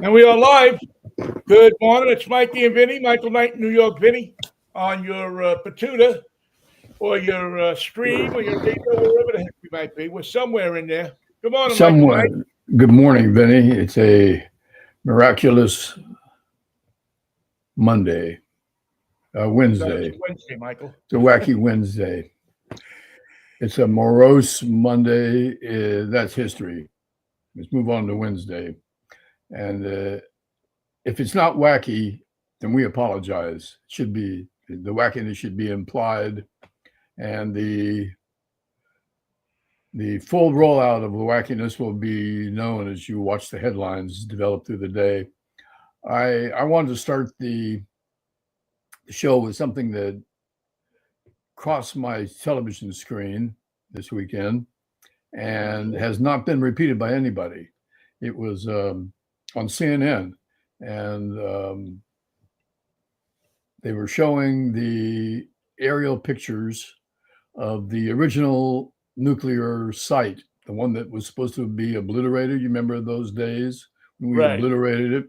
And we are live. Good morning. It's Mikey and Vinnie. Michael Knight, New York, Vinnie, on your Patuta or your stream or your data, wherever the heck we might be. We're somewhere in there. Good morning, Michael Knight. Good morning, Vinnie. It's a miraculous Monday, Wednesday. It's Wednesday, Michael. It's a wacky Wednesday. It's a morose Monday. That's history. Let's move on to Wednesday. And if it's not wacky, then we apologize. It should be, the wackiness should be implied. And the full rollout of the wackiness will be known as you watch the headlines develop through the day. I wanted to start the show with something that crossed my television screen this weekend and has not been repeated by anybody. It was on CNN, and they were showing the aerial pictures of the original nuclear site, the one that was supposed to be obliterated. You remember those days when we obliterated it?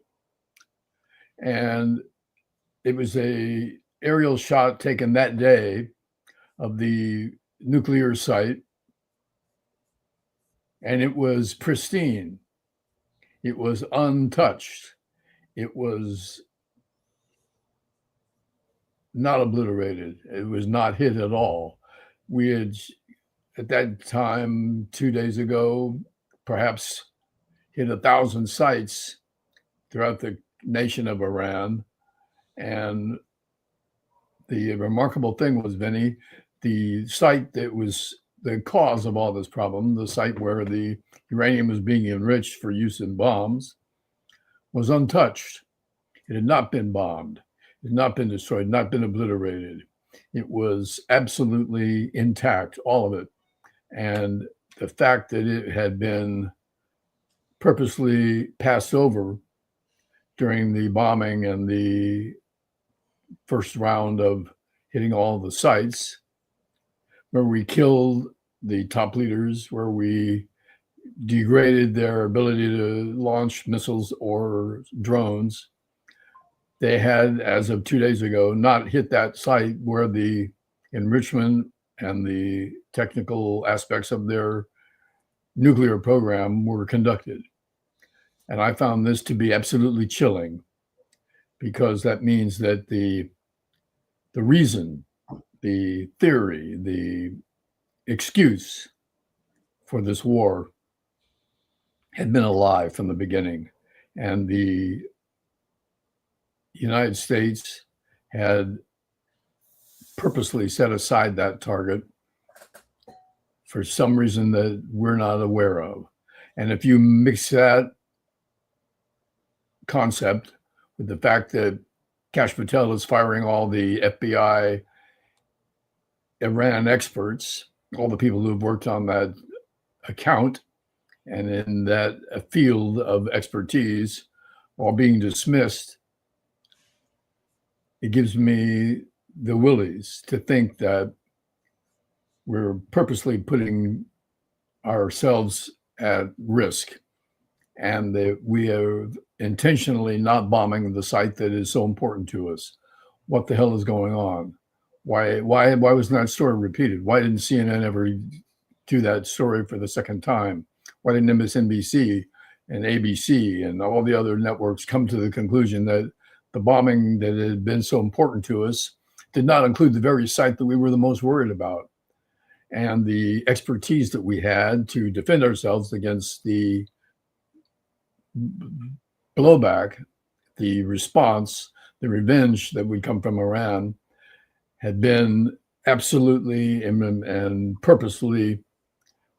And it was a aerial shot taken that day of the nuclear site, and it was pristine. It was untouched. It was not obliterated. It was not hit at all. We had, at that time, 2 days ago, perhaps hit 1,000 sites throughout the nation of Iran. And the remarkable thing was, Vinnie, the site that was the cause of all this problem, the site where the uranium was being enriched for use in bombs, was untouched. It had not been bombed. It had not been destroyed, not been obliterated. It was absolutely intact, all of it. And the fact that it had been purposely passed over during the bombing and the first round of hitting all the sites, where we killed the top leaders, where we degraded their ability to launch missiles or drones. They had, as of 2 days ago, not hit that site where the enrichment and the technical aspects of their nuclear program were conducted. And I found this to be absolutely chilling, because that means that the reason, the theory, the excuse for this war had been a lie from the beginning. And the United States had purposely set aside that target for some reason that we're not aware of. And if you mix that concept with the fact that Kash Patel is firing all the FBI Iran experts, all the people who have worked on that account and in that field of expertise, while being dismissed, it gives me the willies to think that we're purposely putting ourselves at risk, and that we are intentionally not bombing the site that is so important to us. What the hell is going on? Why wasn't that story repeated? Why didn't CNN ever do that story for the second time? Why didn't MSNBC and ABC and all the other networks come to the conclusion that the bombing that had been so important to us did not include the very site that we were the most worried about, and the expertise that we had to defend ourselves against the blowback, the response, the revenge that would come from Iran had been absolutely and purposefully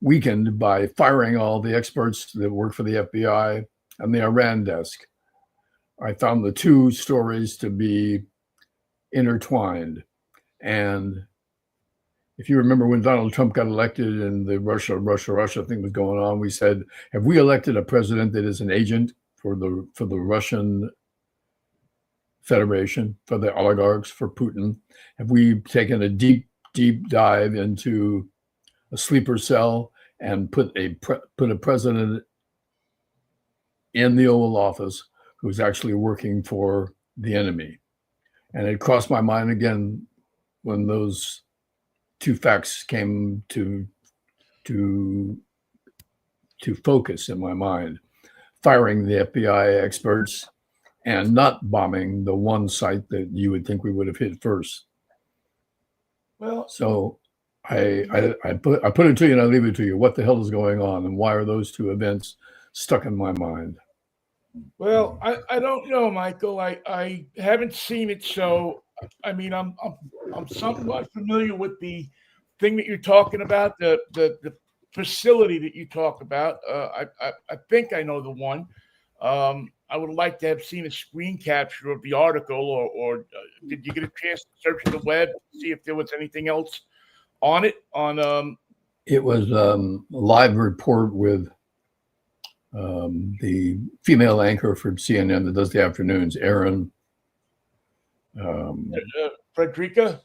weakened by firing all the experts that work for the FBI and the Iran desk. I found the two stories to be intertwined. And if you remember when Donald Trump got elected and the Russia thing was going on, we said, have we elected a president that is an agent for the Russian Federation, for the oligarchs, for Putin? Have we taken a deep dive into a sleeper cell and put a president in the Oval Office who was actually working for the enemy. And it crossed my mind again when those two facts came to focus in my mind: firing the FBI experts and not bombing the one site that you would think we would have hit first. Well, so I put it to you and I leave it to you. What the hell is going on, and why are those two events stuck in my mind? Well, I don't know, Michael. I haven't seen it, so I mean I'm somewhat familiar with the thing that you're talking about, the facility that you talk about. I think I know the one. I would like to have seen a screen capture of the article, or did you get a chance to search the web to see if there was anything else on it? It was a live report with the female anchor from CNN that does the afternoons, Erin. Frederica?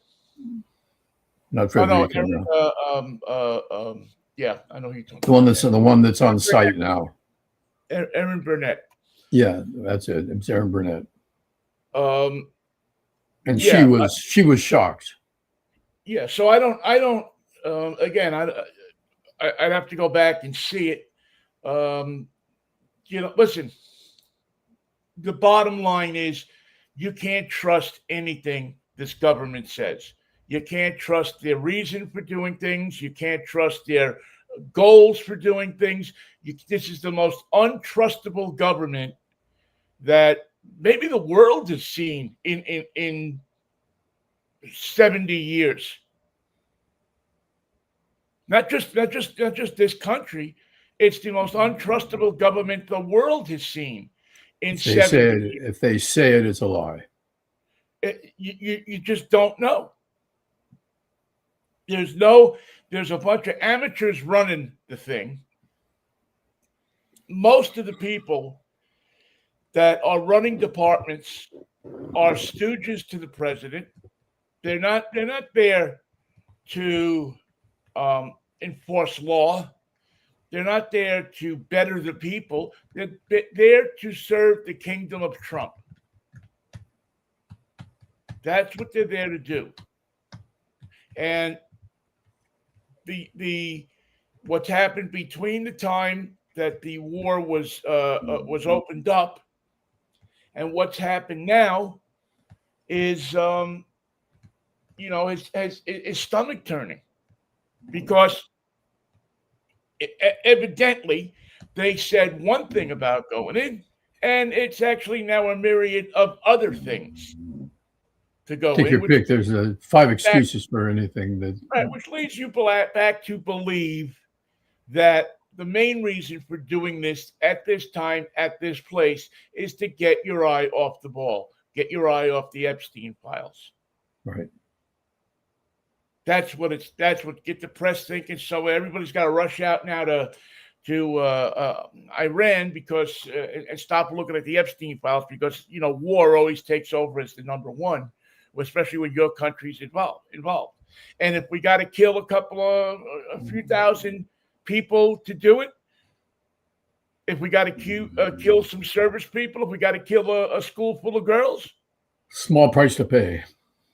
Not Oh no, Frederica. Erin, yeah, I know who you're talking the one that's on site now. Erin Burnett. Yeah, that's it. It's Erin Burnett. And yeah, she was shocked. Yeah, so I don't. Again, I'd have to go back and see it. Listen. The bottom line is, you can't trust anything this government says. You can't trust their reason for doing things. You can't trust their goals for doing things. This is the most untrustable government that maybe the world has seen in 70 years. Not just this country. It's the most untrustable government the world has seen in 70 years. If they say it, it's a lie. You just don't know. There's a bunch of amateurs running the thing. Most of the people that are running departments are stooges to the president. They're not there to enforce law. They're not there to better the people. They're there to serve the kingdom of Trump. That's what they're there to do. And the what's happened between the time that the war was opened up and what's happened now is is stomach turning, because evidently they said one thing about going in, and it's actually now a myriad of other things to go Take in. your pick. There's 5 excuses for anything right, which leads you back to believe that the main reason for doing this at this time, at this place, is to get your eye off the ball, get your eye off the Epstein files. Right. That's what get the press thinking. So everybody's got to rush out now to Iran because and stop looking at the Epstein files, because war always takes over as the number one, especially when your country's involved. And if we got to kill a few thousand people to do it, if we got to kill some service people, if we got to kill a school full of girls, small price to pay.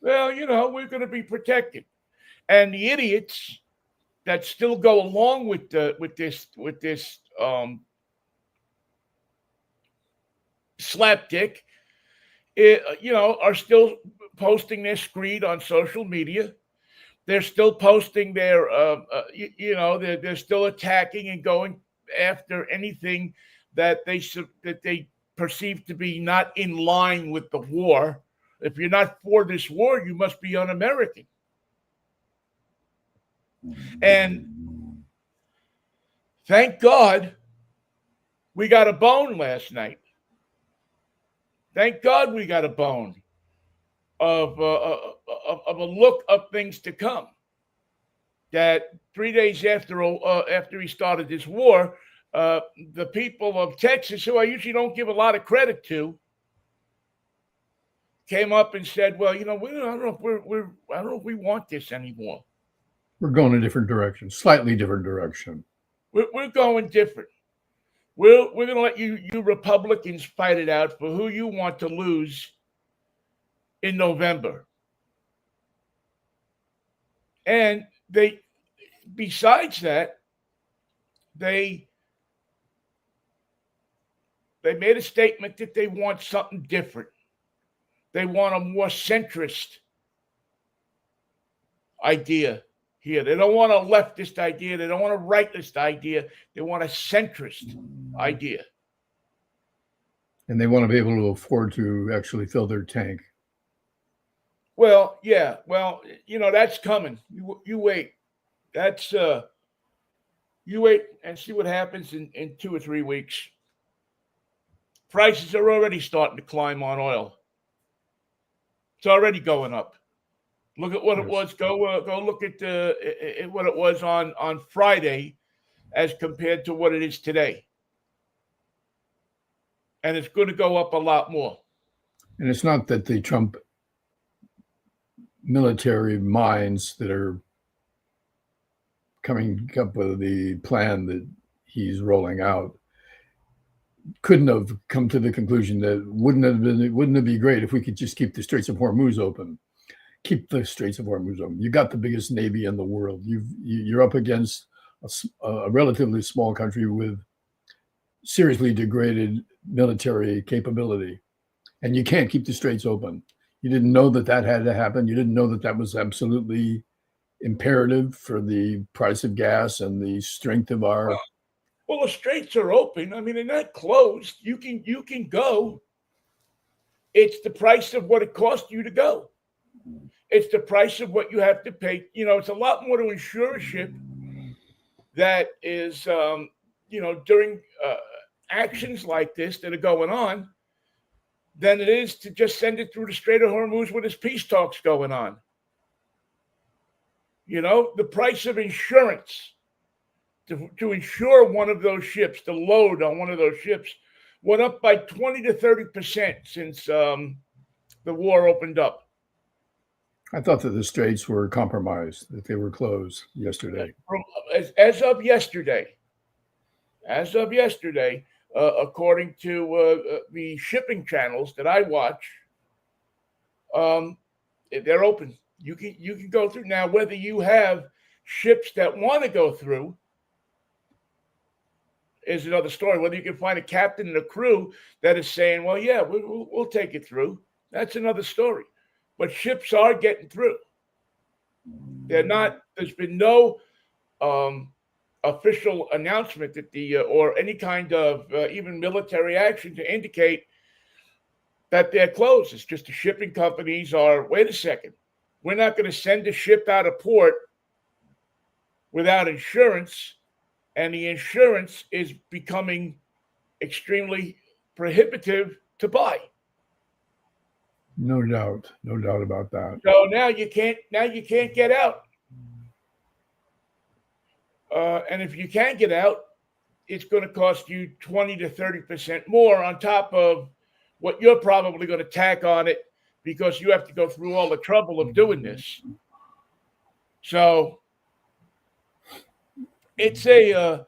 Well, we're going to be protected. And the idiots that still go along with this slapdick, are still posting their screed on social media. They're still posting their, they're still attacking and going after anything that they perceive to be not in line with the war. If you're not for this war, you must be un-American. And thank God we got a bone last night. Thank God we got a bone of a look of things to come. That 3 days after he started this war, the people of Texas, who I usually don't give a lot of credit to, came up and said, "Well, I don't know if we want this anymore. We're going a different direction, slightly different direction. We're going different. we're going to let you Republicans fight it out for who you want to lose in November. And besides that, they made a statement that they want something different. They want a more centrist idea here. They don't want a leftist idea. They don't want a rightist idea. They want a centrist idea. And they want to be able to afford to actually fill their tank. Well, yeah. Well, that's coming. You wait. That's you wait and see what happens in 2 or 3 weeks. Prices are already starting to climb on oil. It's already going up. Look at what it was. Go look at what it was on Friday as compared to what it is today. And it's going to go up a lot more. And it's not that the Trump military minds that are coming up with the plan that he's rolling out couldn't have come to the conclusion that wouldn't it be great if we could just keep the Straits of Hormuz open? Keep the Straits of Hormuz open. You got the biggest navy in the world. You're up against a relatively small country with seriously degraded military capability, and you can't keep the Straits open. You didn't know that had to happen. You didn't know that was absolutely imperative for the price of gas and the strength of our. Well, the Straits are open. I mean, they're not closed. You can go. It's the price of what it costs you to go. It's the price of what you have to pay. It's a lot more to insure a ship that is, during actions like this that are going on than it is to just send it through the Strait of Hormuz with its peace talks going on. The price of insurance to insure one of those ships, the load on one of those ships, went up by 20 to 30% since the war opened up. I thought that the Straits were compromised, that they were closed yesterday. As of yesterday, according to the shipping channels that I watch, they're open. You can go through now. Whether you have ships that want to go through is another story. Whether you can find a captain and a crew that is saying, "Well, yeah, we'll take it through," that's another story. But ships are getting through. They're not. There's been no official announcement that or any kind of even military action to indicate that they're closed. It's just the shipping companies are. Wait a second. We're not going to send a ship out of port without insurance, and the insurance is becoming extremely prohibitive to buy. No doubt about that. So now you can't get out. And if you can get out, it's going to cost you 20 to 30% more on top of what you're probably going to tack on it, because you have to go through all the trouble of doing this. So it's a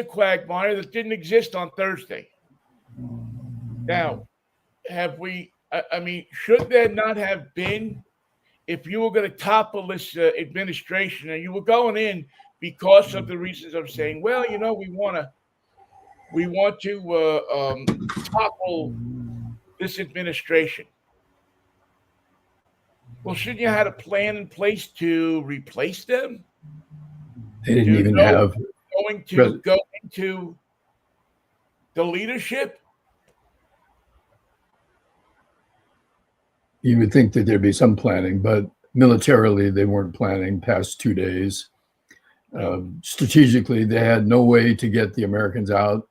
quagmire that didn't exist on Thursday. Now, should there not have been, if you were going to topple this administration and you were going in because of the reasons of saying, well, we want to topple this administration. Well, shouldn't you have a plan in place to replace them? They didn't even have going to go into the leadership. You would think that there'd be some planning, but militarily they weren't planning past 2 days. Strategically, they had no way to get the Americans out.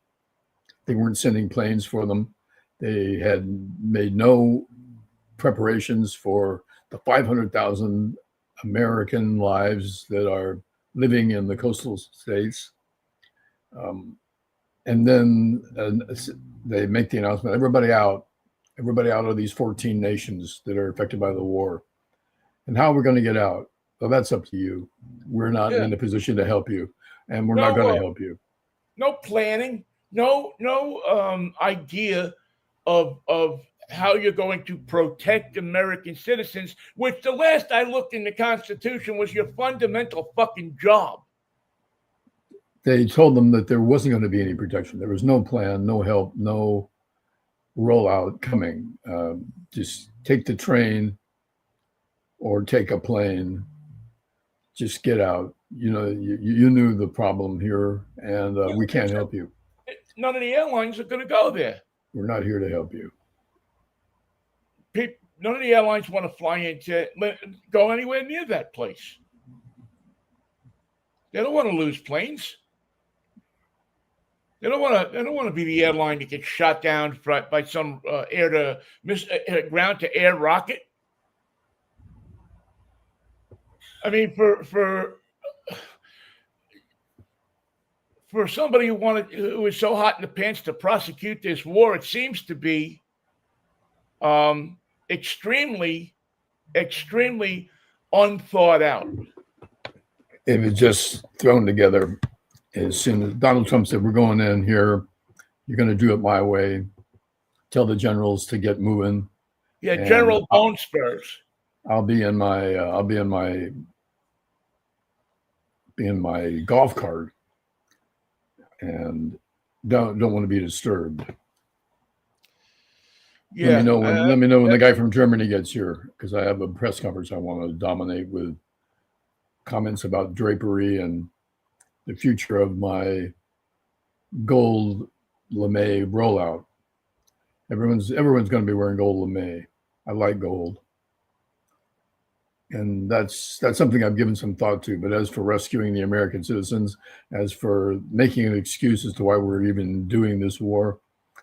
They weren't sending planes for them. They had made no preparations for the 500,000 American lives that are living in the coastal states. And then they make the announcement, everybody out of these 14 nations that are affected by the war. And how we're going to get out? Well, that's up to you. We're not in a position to help you, and we're not going to help you. No planning. no idea of how you're going to protect American citizens, which the last I looked in the Constitution was your fundamental fucking job. They told them that there wasn't going to be any protection. There was no plan, no help, no rollout coming. Just take the train or take a plane. Just get out. You knew the problem here, and we can't help you. None of the airlines are going to go there. We're not here to help you. None of the airlines want to fly into go anywhere near that place. They don't want to lose planes. They don't want to be the airline that gets shot down by some ground to air rocket. I mean, for somebody who was so hot in the pants to prosecute this war, it seems to be extremely, extremely unthought out. It was just thrown together as soon as Donald Trump said, "We're going in here. You're going to do it my way. Tell the generals to get moving." Yeah, General Bone Spurs. I'll be in my golf cart, and don't want to be disturbed. Yeah, let me know when the guy from Germany gets here, because I have a press conference I want to dominate with comments about drapery and the future of my gold lame rollout. Everyone's going to be wearing gold lame. I like gold, and that's something I've given some thought to. But as for rescuing the American citizens, as for making an excuse as to why we're even doing this war,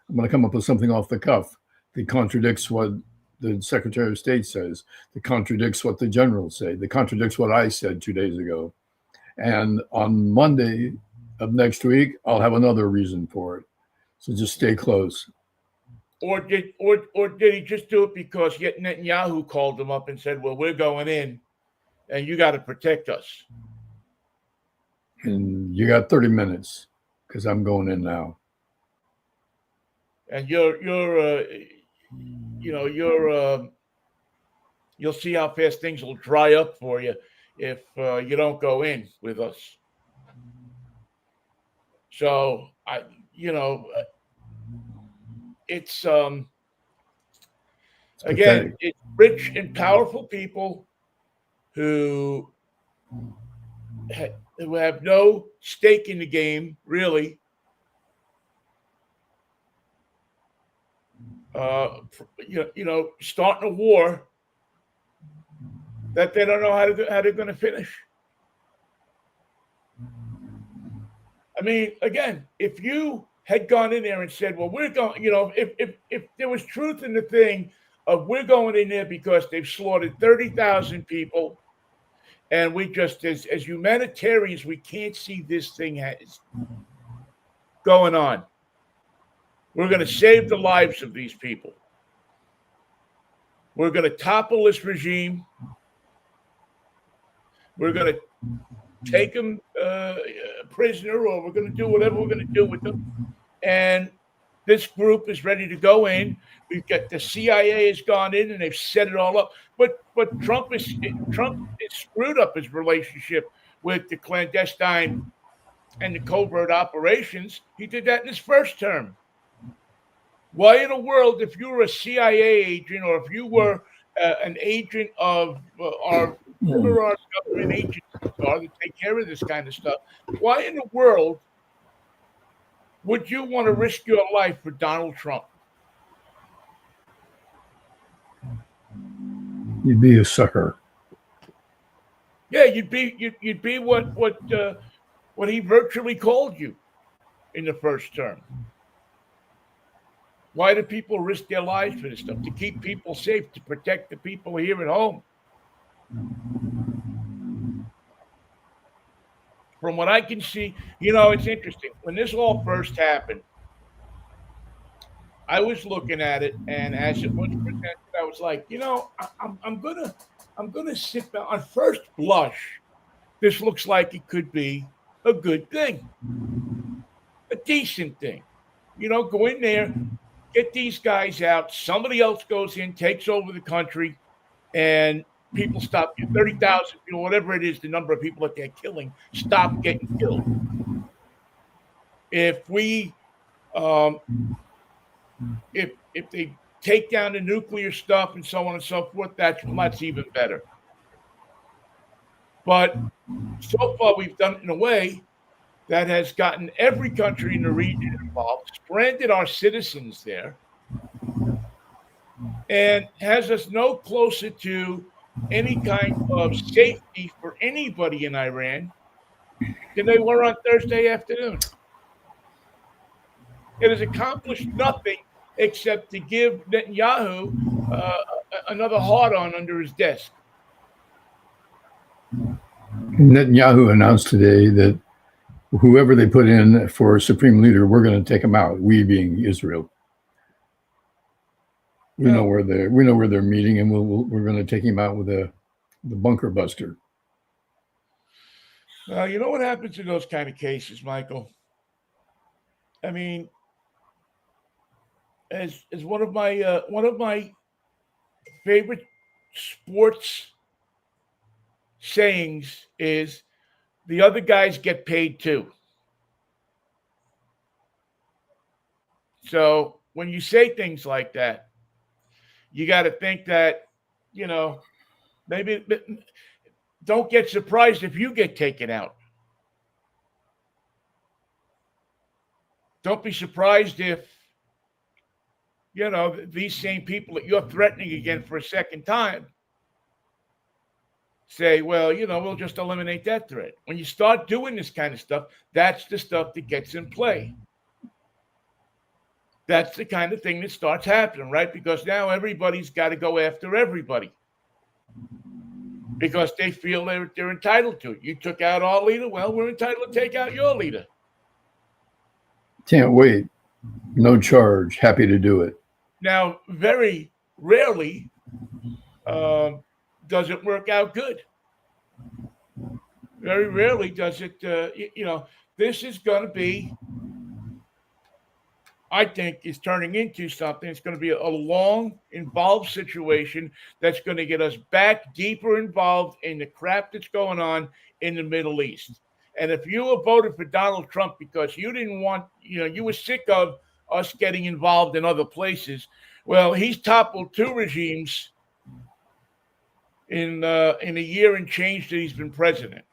I'm going to come up with something off the cuff that contradicts what the Secretary of State says, that contradicts what the generals say, that contradicts what I said 2 days ago. And on Monday of next week, I'll have another reason for it. So just stay close. Or did he just do it because Netanyahu called him up and said, "Well, we're going in, and you got to protect us." And you got 30 minutes because I'm going in now. And you'll see how fast things will dry up for you if you don't go in with us. So it's again, it's rich and powerful people who have no stake in the game, really. Starting a war that they don't know how they're going to finish. I mean, again, if you had gone in there and said, "Well, we're going," if there was truth in the thing of we're going in there because they've slaughtered 30,000 people, and we just, as humanitarians, we can't see this thing going on. We're going to save the lives of these people. We're going to topple this regime. We're going to take them prisoner, or we're going to do whatever we're going to do with them. And this group is ready to go in. We've got the CIA has gone in and they've set it all up. But Trump has screwed up his relationship with the clandestine and the covert operations. He did that in his first term. Why in the world, if you were a CIA agent or if you were an agent of our government agencies that take care of this kind of stuff, why in the world would you want to risk your life for Donald Trump? You'd be a sucker. Yeah, you'd be what he virtually called you in the first term. Why do people risk their lives for this stuff? To keep people safe, to protect the people here at home. From what I can see, it's interesting. When this all first happened, I was looking at it, and as it was presented, I was like, I'm gonna sit down. On first blush, this looks like it could be a good thing, a decent thing. Go in there, get these guys out. Somebody else goes in, takes over the country, and people stop. 30,000 people, whatever it is, the number of people that they're killing, stop getting killed. If we, um, if they take down the nuclear stuff and so on and so forth, that's even better. But so far, we've done it in a way that has gotten every country in the region involved, stranded our citizens there, and has us no closer to any kind of safety for anybody in Iran than they were on Thursday afternoon. It has accomplished nothing except to give Netanyahu another hard on under his desk. Netanyahu announced today that whoever they put in for supreme leader, we're going to take them out. We being Israel. We know where they're meeting, and we're going to take him out with the bunker buster. You know what happens in those kind of cases, Michael? I mean, as one of my favorite sports sayings is, the other guys get paid too. So when you say things like that, you got to think that, maybe don't get surprised if you get taken out. Don't be surprised if, these same people that you're threatening again for a second time say, well, we'll just eliminate that threat. When you start doing this kind of stuff, that's the stuff that gets in play. That's the kind of thing that starts happening, right? Because now everybody's got to go after everybody because they feel they're entitled to it. You took out our leader. Well, we're entitled to take out your leader. Can't wait. No charge. Happy to do it. Now, very rarely does it work out good. Very rarely does it, this is going to be, I think, is turning into something. It's going to be a long, involved situation that's going to get us back deeper involved in the crap that's going on in the Middle East. And if you were voted for Donald Trump because you didn't want, you were sick of us getting involved in other places, well, he's toppled two regimes in a year and change that he's been president.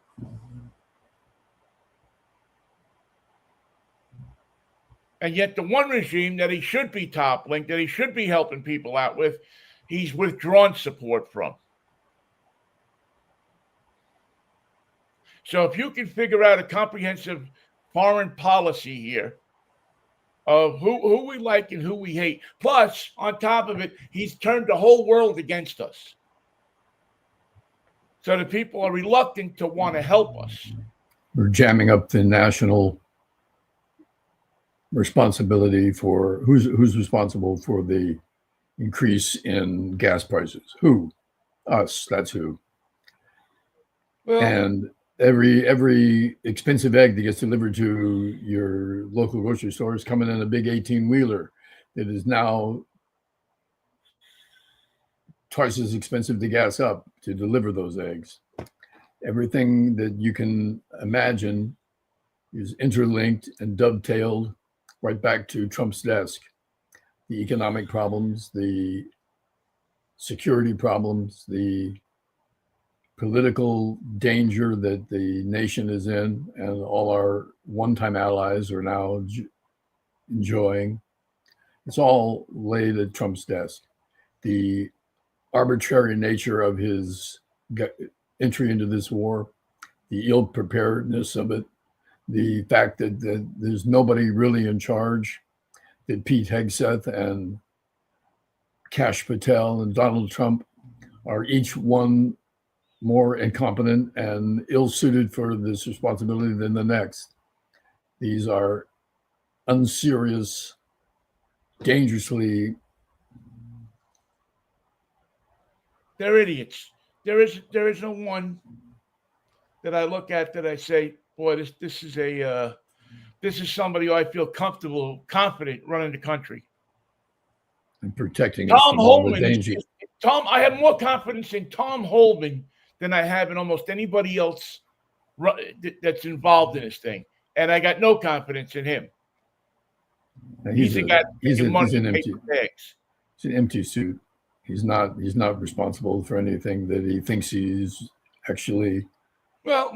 And yet the one regime that he should be toppling, that he should be helping people out with, he's withdrawn support from. So if you can figure out a comprehensive foreign policy here of who we like and who we hate, plus, on top of it, he's turned the whole world against us. So the people are reluctant to want to help us. We're jamming up the national responsibility for who's responsible for the increase in gas prices. Who? Us. That's who. Well, and every expensive egg that gets delivered to your local grocery store is coming in a big 18-wheeler that is now twice as expensive to gas up to deliver those eggs. Everything that you can imagine is interlinked and dovetailed right back to Trump's desk. The economic problems, the security problems, the political danger that the nation is in, and all our one-time allies are now enjoying. It's all laid at Trump's desk. The arbitrary nature of his entry into this war, the ill-preparedness of it, the fact that there's nobody really in charge, that Pete Hegseth and Kash Patel and Donald Trump are each one more incompetent and ill-suited for this responsibility than the next. These are unserious, dangerously. They're idiots. There is no one that I look at that I say, boy, this is a this is somebody who I feel comfortable, confident running the country. And protecting us Tom from all the Holman, danger. I have more confidence in Tom Holman than I have in almost anybody else that's involved in this thing. And I got no confidence in him. He's a guy taking money in paper bags. It's an empty suit. He's not responsible for anything that he thinks he's actually. Well,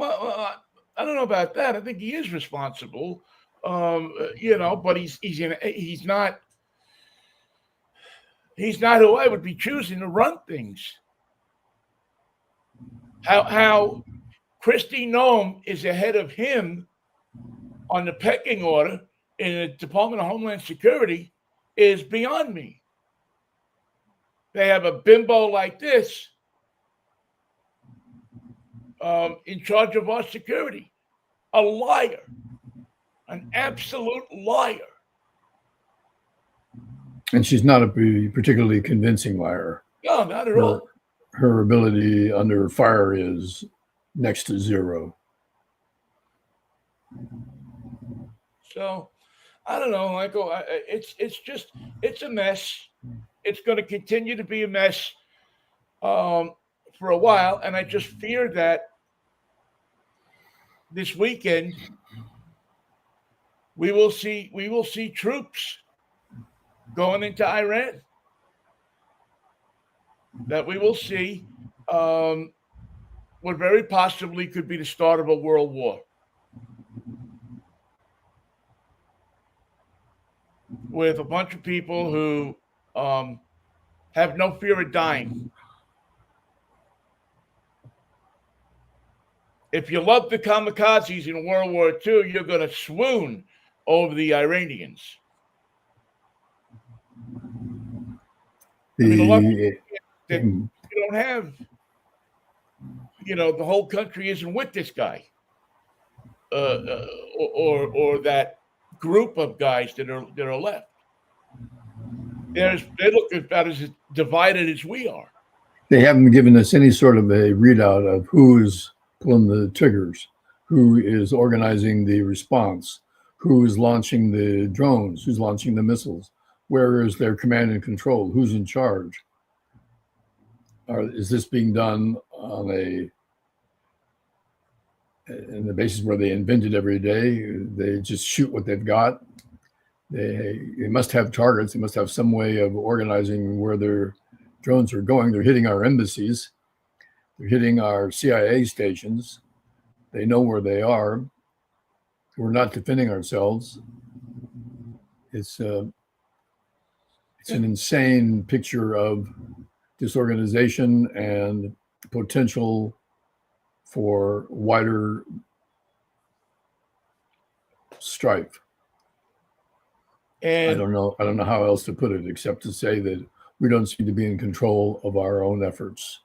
I don't know about that. I think he is responsible, but he's not who I would be choosing to run things. How Kristi Noem is ahead of him on the pecking order in the Department of Homeland Security is beyond me. They have a bimbo like this in charge of our security. A liar. An absolute liar. And she's not a particularly convincing liar. No, not at all. Her ability under fire is next to zero. So, I don't know, Michael. It's a mess. It's going to continue to be a mess for a while, and I just fear that this weekend we will see troops going into Iran. That we will see what very possibly could be the start of a world war. With a bunch of people who have no fear of dying. If you love the kamikazes in World War II, you're going to swoon over the Iranians. That you don't have, the whole country isn't with this guy, or that group of guys that are left. They look about as divided as we are. They haven't given us any sort of a readout of who is pulling the triggers, who is organizing the response, who is launching the drones, who's launching the missiles, where is their command and control, who's in charge. Is this being done on the basis where they invent it every day? They just shoot what they've got. They must have targets. They must have some way of organizing where their drones are going. They're hitting our embassies. They're hitting our CIA stations. They know where they are. We're not defending ourselves. It's an insane picture of disorganization and potential for wider strife. And I don't know how else to put it except to say that we don't seem to be in control of our own efforts.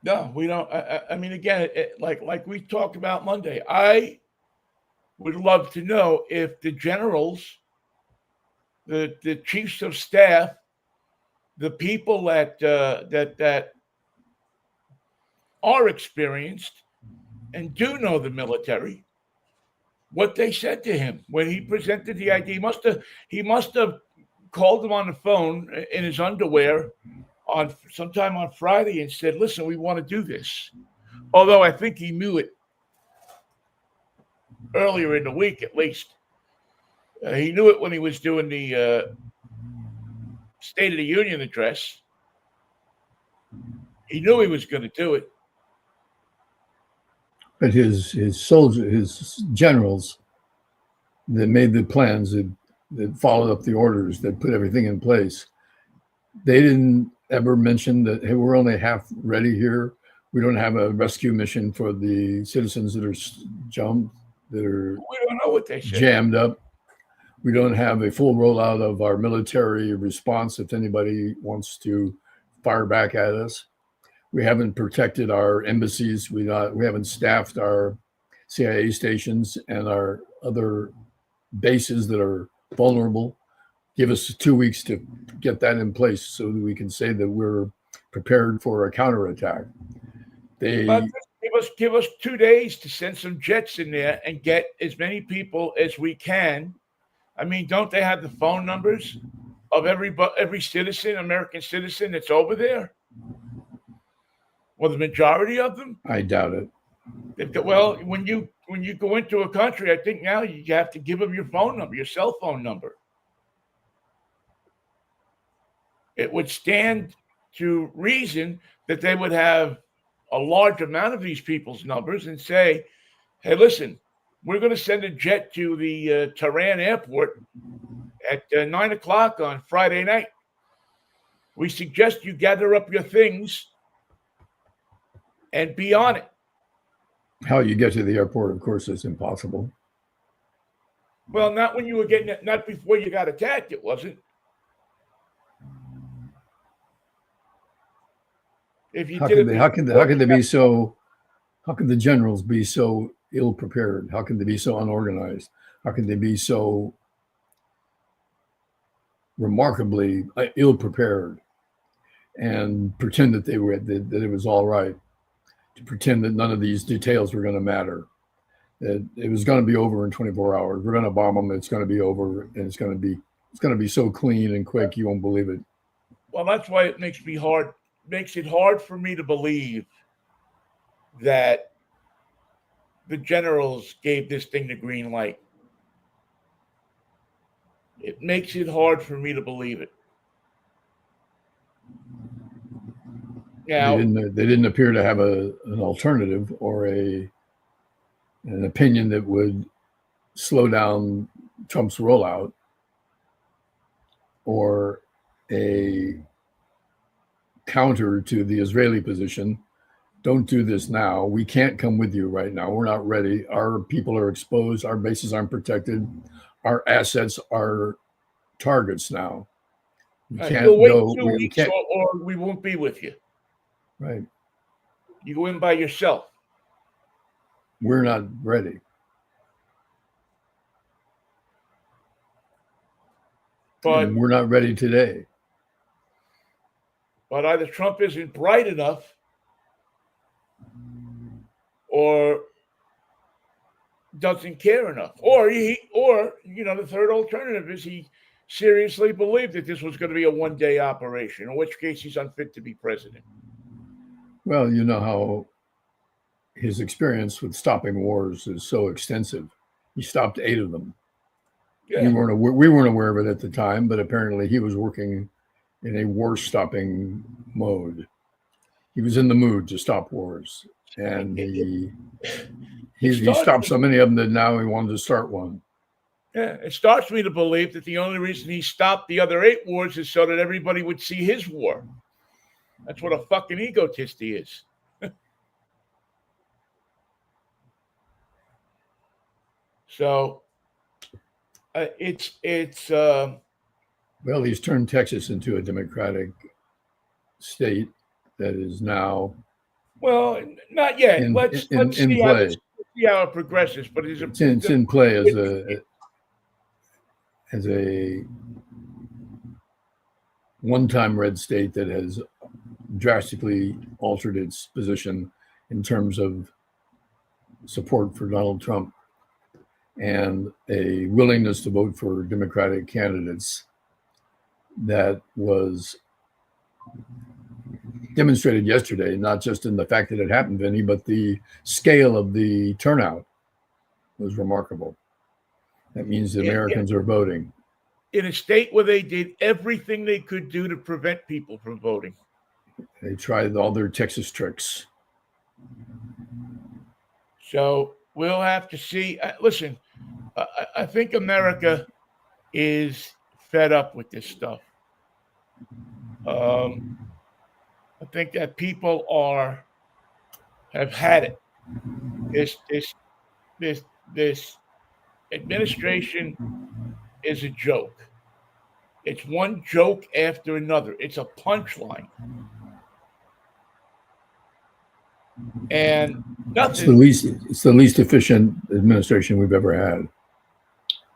No, we don't. I mean, again, like we talked about Monday, I would love to know if the generals, the chiefs of staff, the people that are experienced and do know the military, what they said to him when he presented the idea. He must have called him on the phone in his underwear on sometime on Friday and said, "Listen, we want to do this." Although I think he knew it earlier in the week, at least. He knew it when he was doing the State of the Union address. He knew he was going to do it. But his soldiers, his generals that made the plans, that followed up the orders, that put everything in place, they didn't ever mention that, hey, we're only half ready here. We don't have a rescue mission for the citizens that are we don't know what they said. Jammed up. We don't have a full rollout of our military response if anybody wants to fire back at us. We haven't protected our embassies. We haven't staffed our CIA stations and our other bases that are vulnerable. Give us 2 weeks to get that in place so that we can say that we're prepared for a counterattack. But give us 2 days to send some jets in there and get as many people as we can. I mean, don't they have the phone numbers of every citizen, American citizen that's over there? Well, the majority of them. I doubt it. Well, when you go into a country, I think now you have to give them your phone number, your cell phone number. It would stand to reason that they would have a large amount of these people's numbers and say, hey, listen, we're going to send a jet to the Tehran airport at 9 o'clock on Friday night. We suggest you gather up your things and be on it. How you get to the airport, of course, is impossible. Well, not when you were getting it, not before you got attacked, it wasn't. If you How can they be so? How can the generals be so ill prepared? How can they be so unorganized? How can they be so remarkably ill prepared and pretend that that it was all right? To pretend that none of these details were going to matter, that it was going to be over in 24 hours. We're going to bomb them. It's going to be over, and it's going to be so clean and quick you won't believe it. Well, that's why it makes it hard for me to believe that the generals gave this thing the green light. It makes it hard for me to believe it. Now, they didn't appear to have an alternative or an opinion that would slow down Trump's rollout or a counter to the Israeli position. Don't do this now. We can't come with you right now. We're not ready. Our people are exposed. Our bases aren't protected. Our assets are targets now. We can't you'll wait go. 2 weeks or we won't be with you. Right. You go in by yourself. We're not ready. But we're not ready today. But either Trump isn't bright enough or doesn't care enough. Or the third alternative is he seriously believed that this was going to be a one-day operation, in which case he's unfit to be president. Well, you know how his experience with stopping wars is so extensive. He stopped 8 of them. Yeah. We weren't aware of it at the time, but apparently he was working in a war-stopping mode. He was in the mood to stop wars, and he stopped so many of them that now he wanted to start one. Yeah, it starts me to believe that the only reason he stopped the other 8 wars is so that everybody would see his war. That's what a fucking egotist he is. So it's well, he's turned Texas into a Democratic state that is now not yet. Let's see how it progresses. But it's in play as a one-time red state that has drastically altered its position in terms of support for Donald Trump and a willingness to vote for Democratic candidates that was demonstrated yesterday, not just in the fact that it happened, Vinnie, but the scale of the turnout was remarkable. That means the Americans are voting. In a state where they did everything they could do to prevent people from voting. They tried all their Texas tricks. So we'll have to see. Listen, I think America is fed up with this stuff. I think that people have had it. This administration is a joke. It's one joke after another. It's a punchline. And nothing. It's the least efficient administration we've ever had.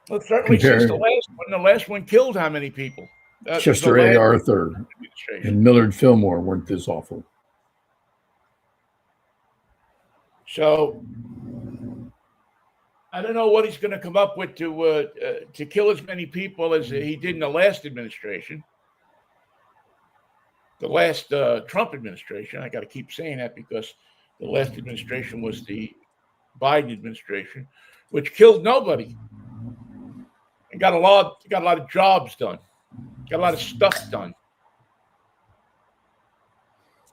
Well, certainly since the last one killed how many people? Chester A. Arthur and Millard Fillmore weren't this awful. So I don't know what he's going to come up with to kill as many people as he did in the last administration, the last Trump administration. I got to keep saying that because the last administration was the Biden administration, which killed nobody and got a lot of jobs done, got a lot of stuff done,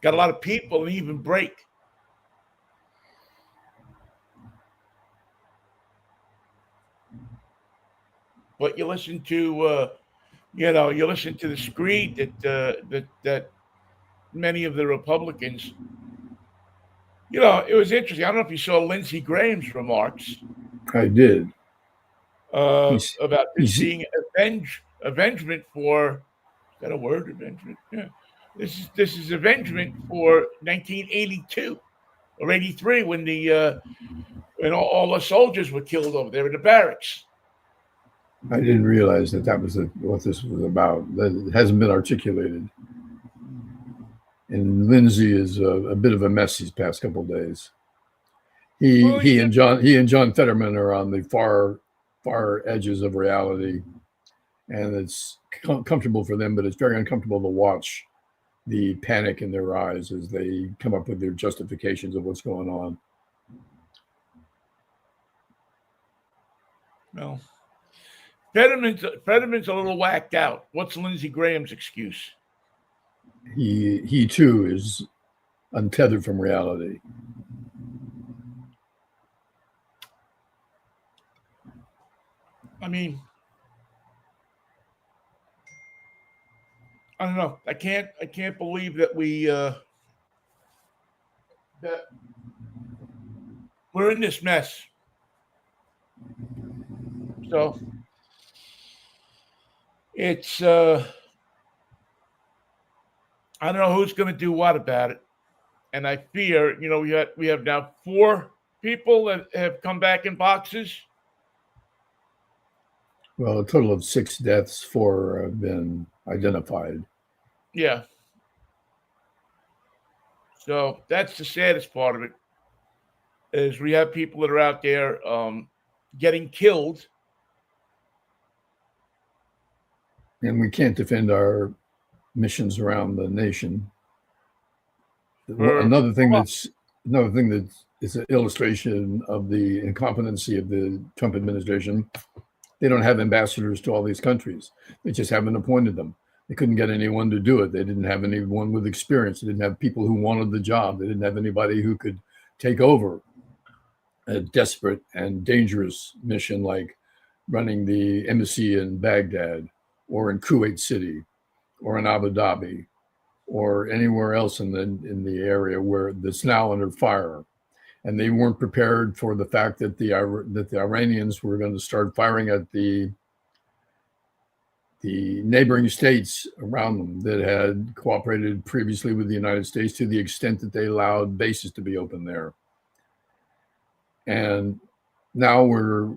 got a lot of people and even break. But you listen to you listen to the screed that many of the Republicans. It was interesting. I don't know if you saw Lindsey Graham's remarks. I did. About this being avengement for. Is that a word? Avengement. Yeah. This is avengement for 1982 or 83 when all the soldiers were killed over there in the barracks. I didn't realize that was what this was about. That hasn't been articulated. And Lindsey is a bit of a mess these past couple of days. He and John Fetterman are on the far edges of reality, and it's comfortable for them, but it's very uncomfortable to watch the panic in their eyes as they come up with their justifications of what's going on. Well, Fetterman's a little whacked out. What's Lindsey Graham's excuse? He too is untethered from reality. I mean, I don't know. I can't believe that that we're in this mess. So it's I don't know who's going to do what about it, and I fear we have now 4 people that have come back in boxes. Well, a total of 6 deaths, 4 have been identified. Yeah. So that's the saddest part of it, is we have people that are out there getting killed. And we can't defend our missions around the nation. Another thing that is an illustration of the incompetency of the Trump administration. They don't have ambassadors to all these countries. They just haven't appointed them. They couldn't get anyone to do it. They didn't have anyone with experience. They didn't have people who wanted the job. They didn't have anybody who could take over a desperate and dangerous mission like running the embassy in Baghdad or in Kuwait City or in Abu Dhabi or anywhere else in the area where that's now under fire. And they weren't prepared for the fact that the Iranians were going to start firing at the neighboring states around them that had cooperated previously with the United States to the extent that they allowed bases to be open there. And now we're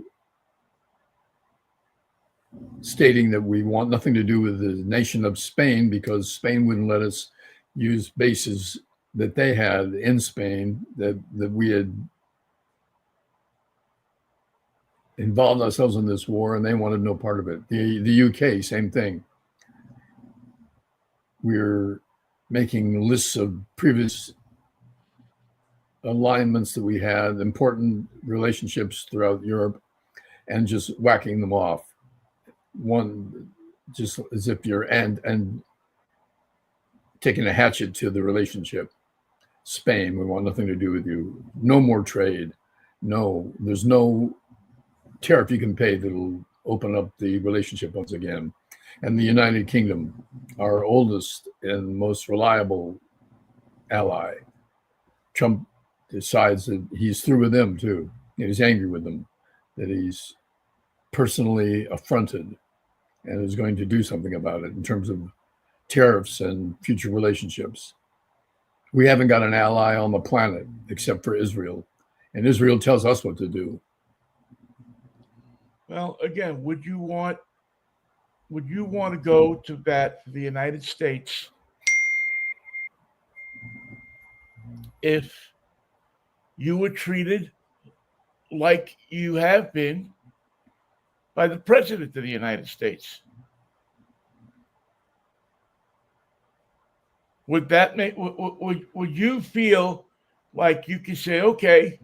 stating that we want nothing to do with the nation of Spain because Spain wouldn't let us use bases that they had in Spain that we had involved ourselves in this war, and they wanted no part of it. The UK, same thing. We're making lists of previous alignments that we had, important relationships throughout Europe, and just whacking them off. One, just as if you're and taking a hatchet to the relationship. Spain, we want nothing to do with you. No more trade. No, there's no tariff you can pay that'll open up the relationship once again. And the United Kingdom, our oldest and most reliable ally, Trump decides that he's through with them too. He's angry with them, that he's personally affronted and is going to do something about it in terms of tariffs and future relationships. We haven't got an ally on the planet except for Israel, and Israel tells us what to do. Well, again, would you want to go to bat for the United States if you were treated like you have been by the President of the United States. Would that make would you feel like you could say, okay,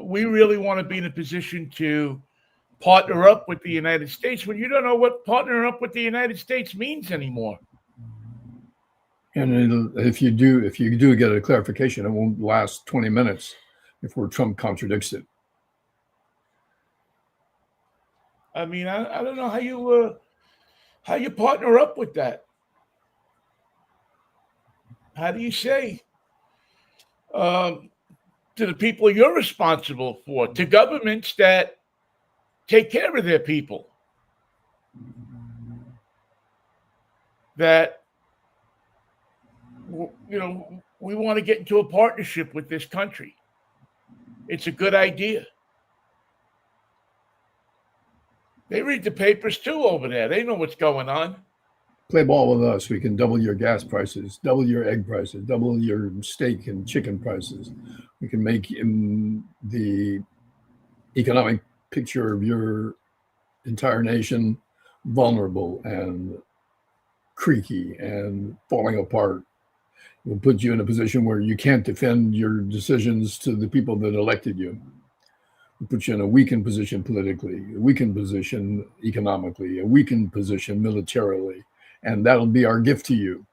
we really want to be in a position to partner up with the United States when you don't know what partnering up with the United States means anymore? And if you do get a clarification, it won't last 20 minutes before Trump contradicts it. I mean, I don't know how you partner up with that. How do you say to the people you're responsible for, to governments that take care of their people, that we want to get into a partnership with this country? It's a good idea. They read the papers too over there. They know what's going on. Play ball with us. We can double your gas prices, double your egg prices, double your steak and chicken prices. We can make the economic picture of your entire nation vulnerable and creaky and falling apart. We'll put you in a position where you can't defend your decisions to the people that elected you. We'll put you in a weakened position politically, a weakened position economically, a weakened position militarily. And that'll be our gift to you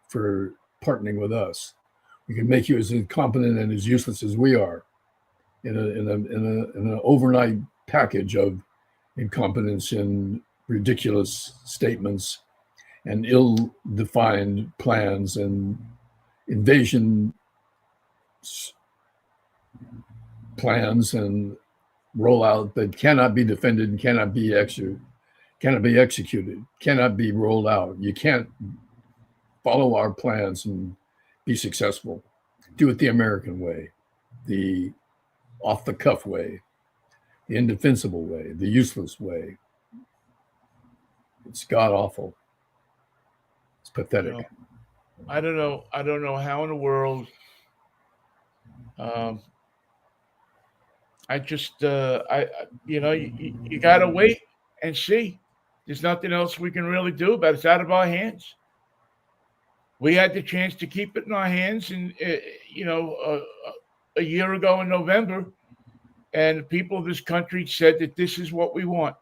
for partnering with us. We can make you as incompetent and as useless as we are in an overnight package of incompetence and ridiculous statements and ill-defined plans and invasion plans and rollout that cannot be defended and cannot be executed, cannot be rolled out. You can't follow our plans and be successful. Do it the American way, the off-the-cuff way, the indefensible way, the useless way. It's god-awful. It's pathetic. I don't know how in the world. I just, you got to wait and see. There's nothing else we can really do about it. It's out of our hands. We had the chance to keep it in our hands, and a year ago in November, and the people of this country said that this is what we want.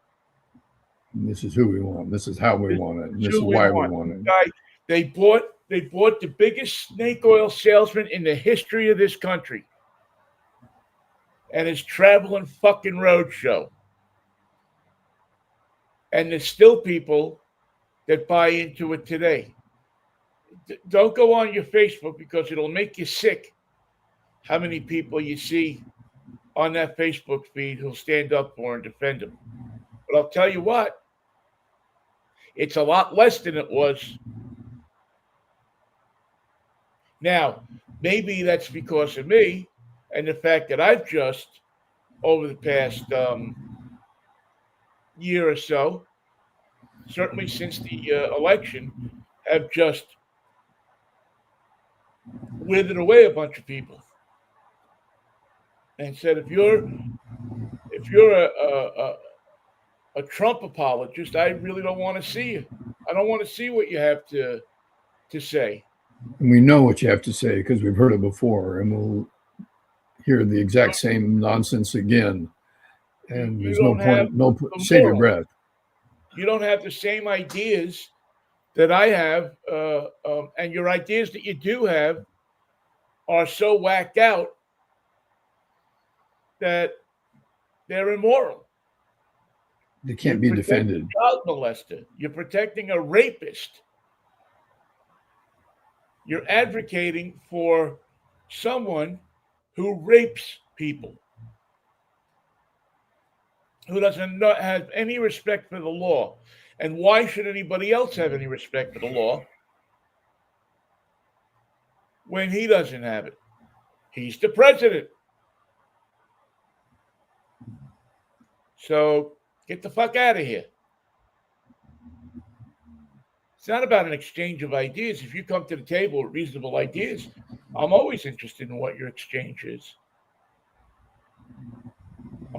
And this is who we want. This is how we want it. And this is why we want it. They bought the biggest snake oil salesman in the history of this country and his traveling fucking roadshow. And there's still people that buy into it today. Don't go on your Facebook because it'll make you sick how many people you see on that Facebook feed who'll stand up for and defend him. But I'll tell you what, it's a lot less than it was. Now, maybe that's because of me and the fact that I've just, over the past year or so, certainly since the election, have just withered away a bunch of people and said, if you're a Trump apologist, I really don't want to see you. I don't want to see what you have to say. And we know what you have to say because we've heard it before, and we'll hear the exact same nonsense again. And there's no point. Save your breath. You don't have the same ideas that I have, and your ideas that you do have are so whacked out that they're immoral. They can't be defended. A child molester. You're protecting a rapist. You're advocating for someone who rapes people, who doesn't have any respect for the law. And why should anybody else have any respect for the law when he doesn't have it? He's the president. So get the fuck out of here. It's not about an exchange of ideas. If you come to the table with reasonable ideas, I'm always interested in what your exchange is.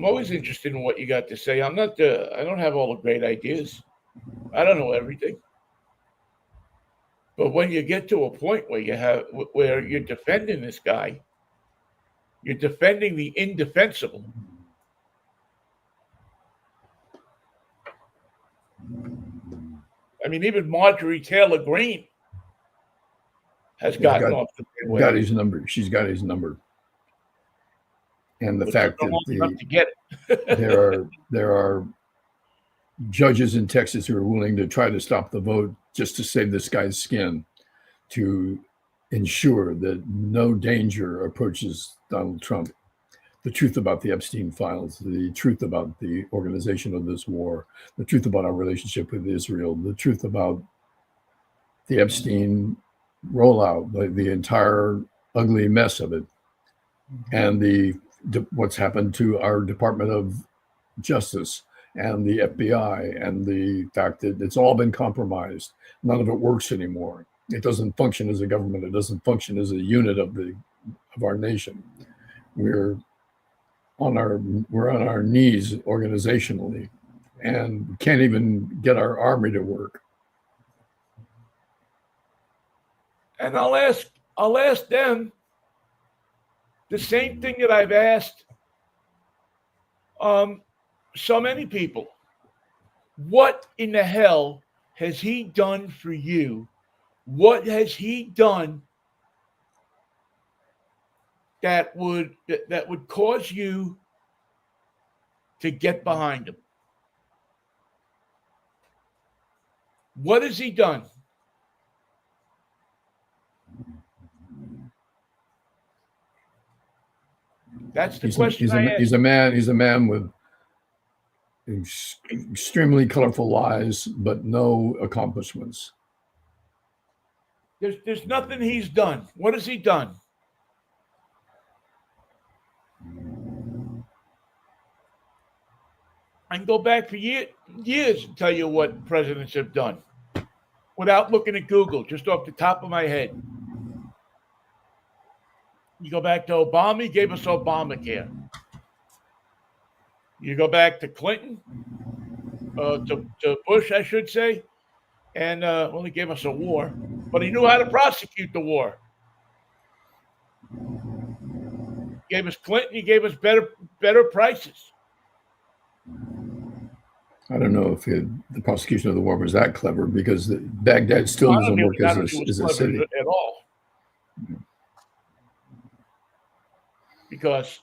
I'm always interested in what you got to say. I don't have all the great ideas. I don't know everything. But when you get to a point where you're defending this guy, you're defending the indefensible. I mean, even Marjorie Taylor Greene has gotten off the midway. Got his number. She's got his number. And the fact that to get it. there are judges in Texas who are willing to try to stop the vote just to save this guy's skin, to ensure that no danger approaches Donald Trump. The truth about the Epstein files, the truth about the organization of this war, the truth about our relationship with Israel, the truth about the Epstein rollout, the entire ugly mess of it, and what's happened to our Department of Justice and the FBI, and the fact that it's all been compromised. None of it works anymore. It doesn't function as a government. It doesn't function as a unit of our nation. We're on our knees organizationally, and can't even get our army to work. And I'll ask them the same thing that I've asked so many people. What in the hell has he done for you? What has he done that would cause you to get behind him? What has he done? That's the question. He's a man with extremely colorful lives, but no accomplishments. There's nothing he's done. What has he done? I can go back for years and tell you what presidents have done without looking at Google, just off the top of my head. You go back to Obama, he gave us Obamacare. You go back to Clinton, to Bush, I should say, and he gave us a war, but he knew how to prosecute the war. He gave us Clinton, he gave us better prices. I don't know if the prosecution of the war was that clever, because Baghdad still doesn't work as a city at all. Because,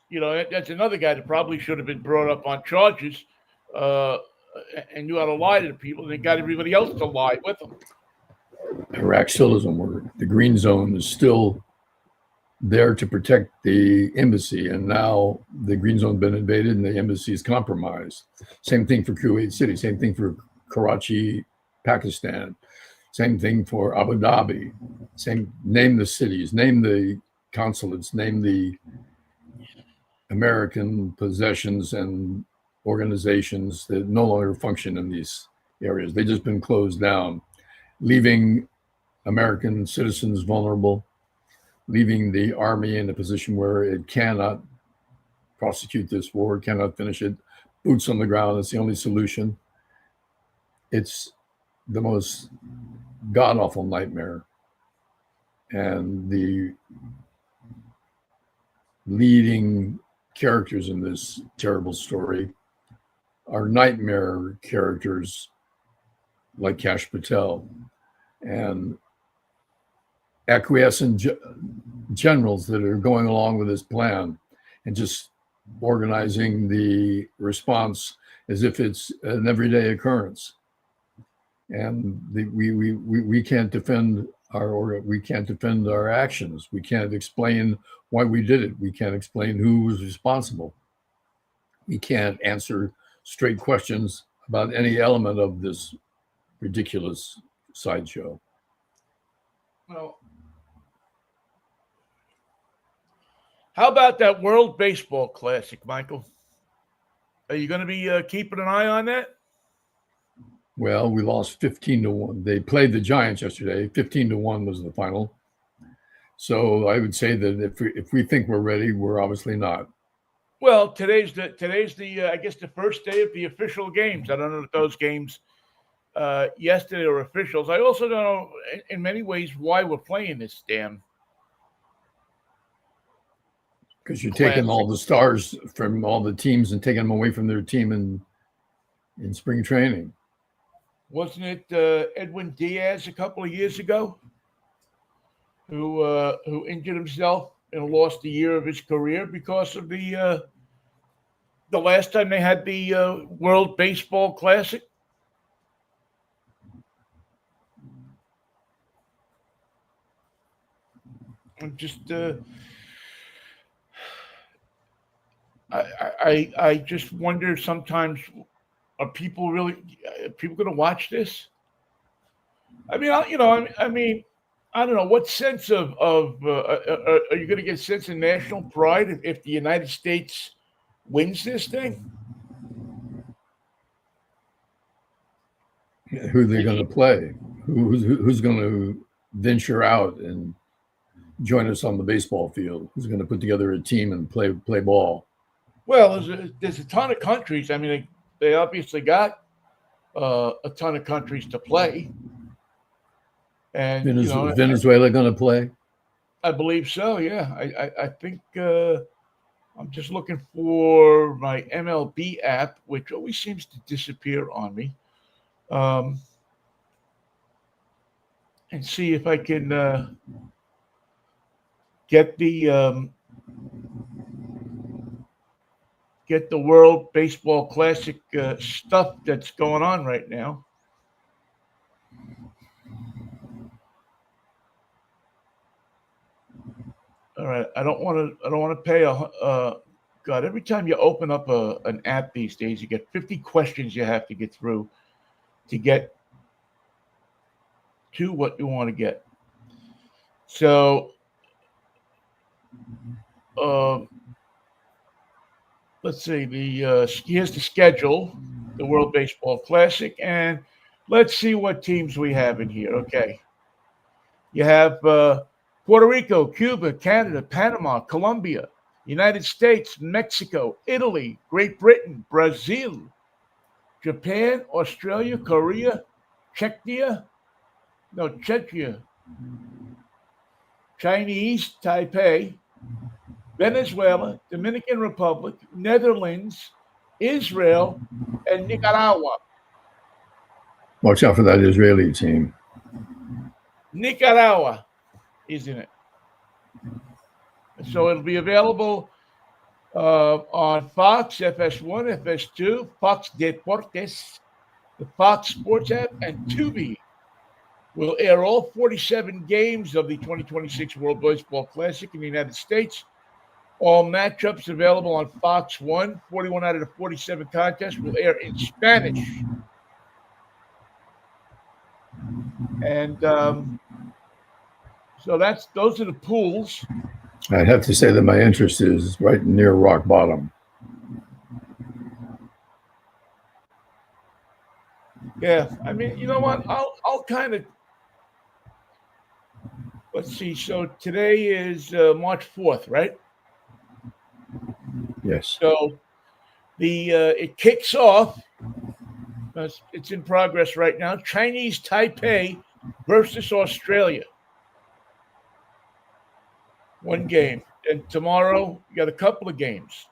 that's another guy that probably should have been brought up on charges and knew how to lie to the people, and they got everybody else to lie with them. Iraq still doesn't work. The Green Zone is still there to protect the embassy, and now the Green Zone's been invaded and the embassy is compromised. Same thing for Kuwait City, same thing for Karachi, Pakistan, same thing for Abu Dhabi. Name the cities, name the consulates, name the American possessions and organizations that no longer function in these areas. They've just been closed down, leaving American citizens vulnerable, leaving the army in a position where it cannot prosecute this war, cannot finish it. Boots on the ground is the only solution. It's the most god-awful nightmare. And the leading characters in this terrible story are nightmare characters like Kash Patel and acquiescent generals that are going along with this plan and just organizing the response as if it's an everyday occurrence. And we can't defend our actions. We can't explain why we did it. We can't explain who was responsible. We can't answer straight questions about any element of this ridiculous sideshow. Well, how about that World Baseball Classic, Michael? Are you going to be keeping an eye on that? Well, we lost 15-1. They played the Giants yesterday. 15-1 was the final. So I would say that if we think we're ready, we're obviously not. Well, today's the I guess the first day of the official games. I don't know if those games yesterday are officials. I also don't know in many ways why we're playing this damn Because you're taking classic. all the stars from all the teams and taking them away from their team in spring training. Wasn't it Edwin Diaz a couple of years ago who injured himself and lost a year of his career because of the last time they had the World Baseball Classic? I'm just I just wonder sometimes, are people really are people going to watch this? I mean, I mean, I don't know what sense of are you going to get a sense of national pride if the United States wins this thing? Who they're going to play? Who's going to venture out and join us on the baseball field? Who's going to put together a team and play ball? Well, there's a ton of countries. I mean, they obviously got a ton of countries to play, and Venezuela going to play? I believe so. Yeah, I think I'm just looking for my MLB app, which always seems to disappear on me, and see if I can get the World Baseball Classic stuff that's going on right now. All right, I don't want to pay God. Every time you open up an app these days, you get 50 questions you have to get through to get to what you want to get. So, let's see. Here's the schedule, the World Baseball Classic, and let's see what teams we have in here. Okay, you have Puerto Rico, Cuba, Canada, Panama, Colombia, United States, Mexico, Italy, Great Britain, Brazil, Japan, Australia, Korea, Czechia, Chinese, Taipei, Venezuela, Dominican Republic, Netherlands, Israel, and Nicaragua. Watch out for that Israeli team. Nicaragua is in it. So it'll be available on Fox, FS1, FS2, Fox Deportes, the Fox Sports app, and Tubi. Will air all 47 games of the 2026 World Baseball Classic in the United States. All matchups available on Fox 1. 41 out of the 47 contests will air in Spanish. And so those are the pools. I'd have to say that my interest is right near rock bottom. Yeah, I mean, you know what? I'll kind of let's see. So today is March 4th, right? Yes. So it kicks off. It's in progress right now. Chinese Taipei versus Australia. One game, and tomorrow you got a couple of games.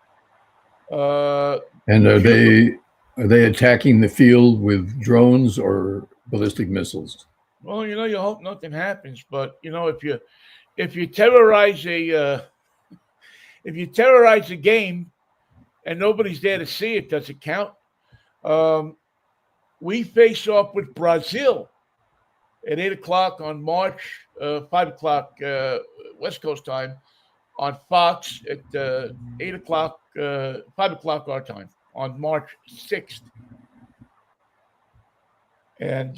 And are they attacking the field with drones or ballistic missiles? Well, you hope nothing happens, but if you terrorize a game and nobody's there to see it, does it count? We face off with Brazil at 8:00 on March 5:00 West Coast time on Fox at 8:00 5:00 our time on March 6th, and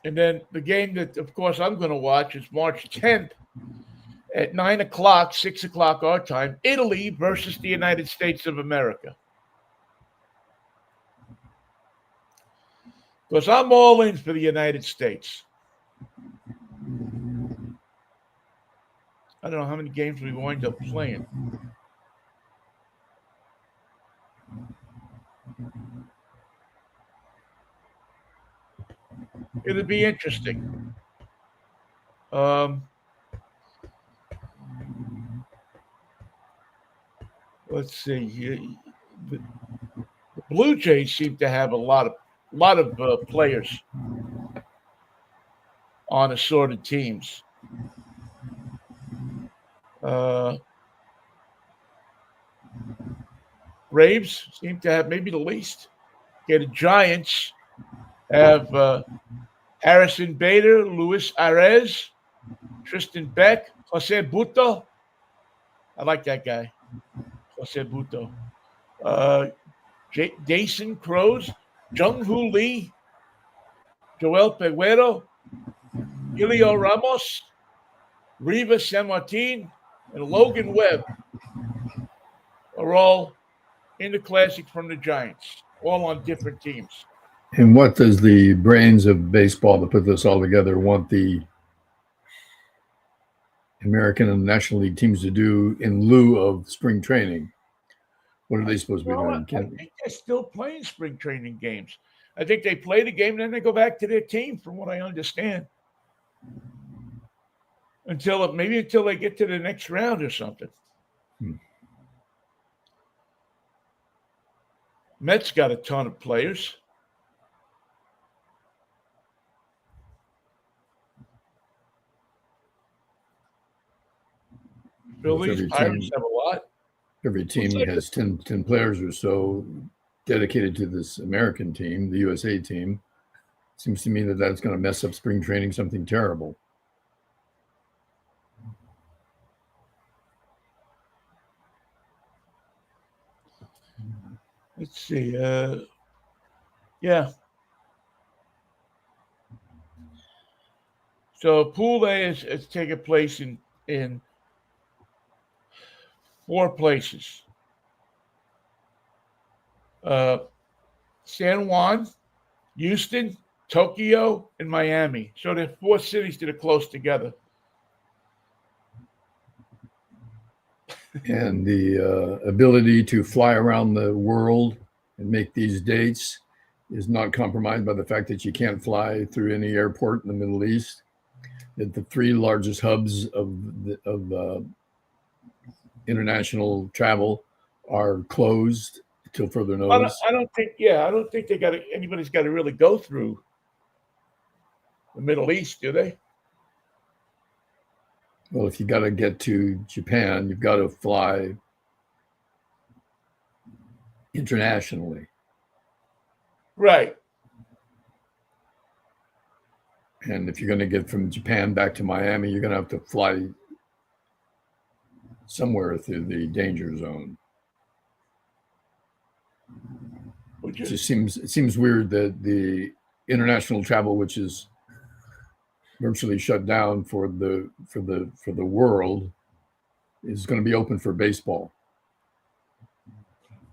then the game that, of course, I'm going to watch is March 10th at 9:00, 6:00 our time, Italy versus the United States of America. Because I'm all in for the United States. I don't know how many games we wind up playing. It'll be interesting. Let's see. The Blue Jays seem to have a lot of players on assorted teams. Braves seem to have maybe the least. Okay, the Giants have Harrison Bader, Luis Arez, Tristan Beck, Jose Buto. I like that guy, Jose Buto. Jason Crows, Jung-Hoo Lee, Joel Peguero, Julio Ramos, Riva San Martin, and Logan Webb are all in the Classic from the Giants, all on different teams. And what does the brains of baseball to put this all together want the American and National League teams to do in lieu of spring training? What are they supposed to be doing? I think they're still playing spring training games. I think they play the game and then they go back to their team, from what I understand. Until they get to the next round or something. Mets got a ton of players. Phillies, Pirates have a lot. Every team has 10 players or so dedicated to this American team, the USA team. Seems to me that that's going to mess up spring training, something terrible. Let's see. Yeah. So Pool A is taking place in 4 places. San Juan, Houston, Tokyo, and Miami. So there are 4 cities that are close together. And the ability to fly around the world and make these dates is not compromised by the fact that you can't fly through any airport in the Middle East. That the 3 largest hubs of international travel are closed until further notice. I don't think anybody's got to really go through the Middle East, do they? Well, if you got to get to Japan, you've got to fly internationally. Right. And if you're going to get from Japan back to Miami, you're going to have to fly somewhere through the danger zone. It just seems weird that the international travel, which is virtually shut down for the world, is going to be open for baseball.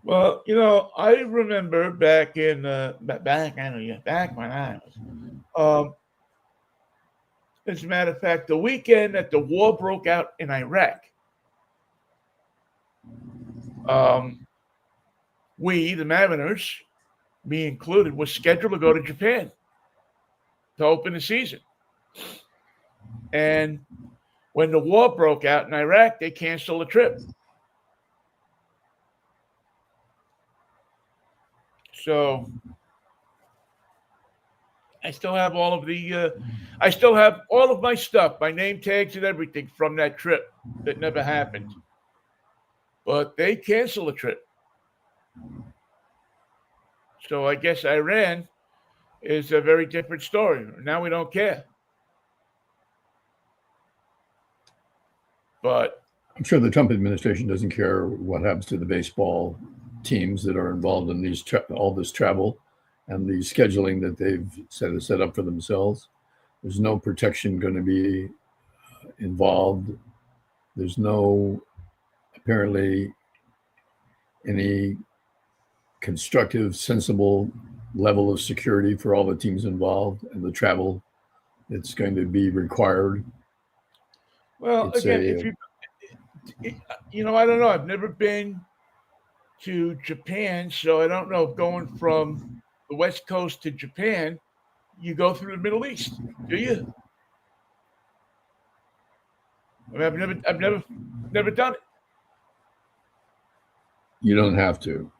Well, I remember back when I was, as a matter of fact, the weekend that the war broke out in Iraq, we, the Mariners, me included, was scheduled to go to Japan to open the season. And when the war broke out in Iraq, they canceled the trip. So I still have all of my stuff, my name tags and everything from that trip that never happened. But they canceled the trip. So I guess Iran is a very different story. Now we don't care. But I'm sure the Trump administration doesn't care what happens to the baseball teams that are involved in all this travel and the scheduling that they've set up for themselves. There's no protection going to be involved. There's no, apparently, any constructive, sensible level of security for all the teams involved and the travel that's going to be required. Well, It's again, a if I don't know. I've never been to Japan, so I don't know. Going from the West Coast to Japan, you go through the Middle East, do you? I mean, never done it. you don't have to.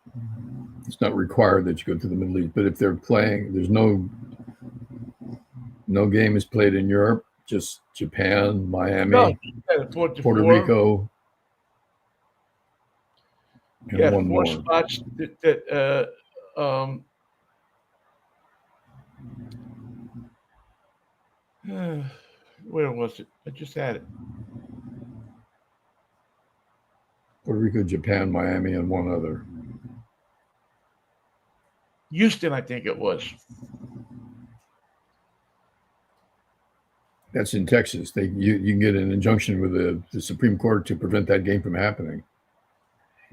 It's not required that you go to the Middle East. But if they're playing, there's no game is played in Europe. Just Japan, No, Miami, four to Puerto four. Rico, and Yeah, one four more. spots that where was it? I just had it. Puerto Rico, Japan, Miami, and one other. Houston, I think it was. That's in Texas. You can get an injunction with the Supreme Court to prevent that game from happening.